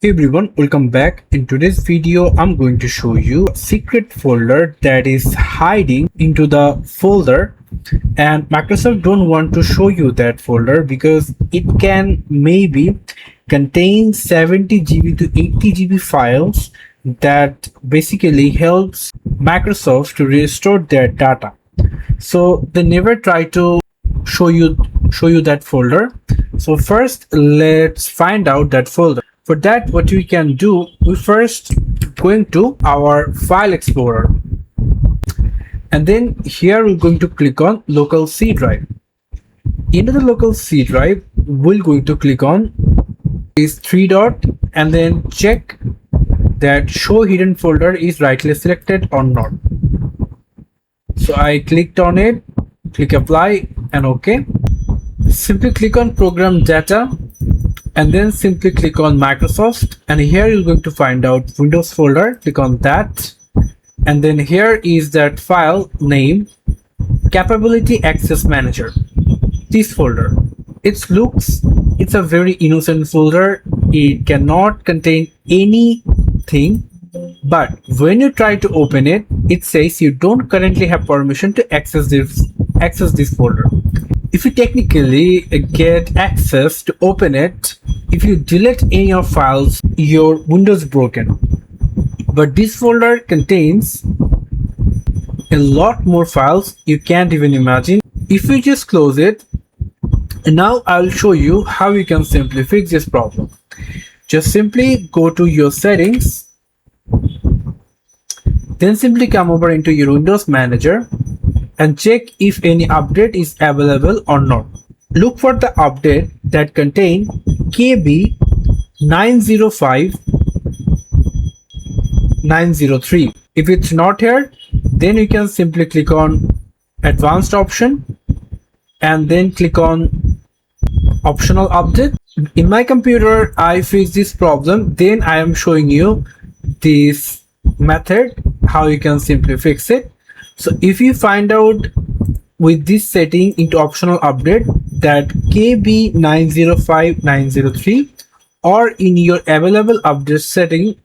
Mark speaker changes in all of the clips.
Speaker 1: Hey everyone, welcome back. In today's video, I'm going to show you a secret folder that is hiding into the folder, and Microsoft don't want to show you that folder because it can maybe contain 70 GB to 80 GB files that basically helps Microsoft to restore their data. So they never try to show you that folder. So first let's find out that folder. For that, what we can do, we first going to our file explorer, and then here we're going to click on local C drive. Into the local C drive, we're going to click on this three dot and then check that show hidden folder is rightly selected or not. So I clicked on it, click apply and OK. Simply click on program data and then simply click on Microsoft, and here you're going to find out Windows folder. Click on that, and then here is that file name, Capability Access Manager. This folder, it's a very innocent folder. It cannot contain anything, but when you try to open it, it says you don't currently have permission to access this folder. If you technically get access to open it, if you delete any of files, your Windows broken. But this folder contains a lot more files you can't even imagine. If you just close it, and now I'll show you how you can simply fix this problem. Just simply go to your settings, then simply come over into your Windows Manager and check if any update is available or not. Look for the update that contain KB 905-903. If it's not here, then you can simply click on advanced option and then click on optional update. In my computer, I fixed this problem. Then I am showing you this method how you can simply fix it. So if you find out with this setting into optional update that KB 905-903 or in your available update setting,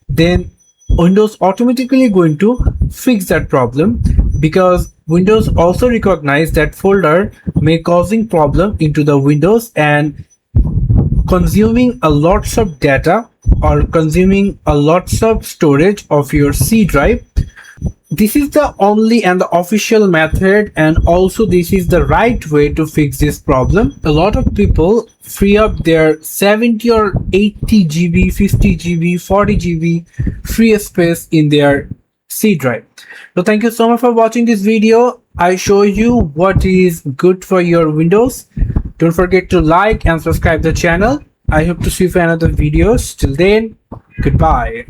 Speaker 1: then Windows automatically going to fix that problem, because Windows also recognize that folder may causing problem into the Windows and consuming a lots of data or consuming a lots of storage of your C drive. This is the only and the official method, and also this is the right way to fix this problem. A lot of people free up their 70 or 80 GB, 50 GB, 40 GB free space in their C drive. So thank you so much for watching this video. I show you what is good for your Windows. Don't forget to like and subscribe the channel. I hope to see you for another videos. Till then, goodbye.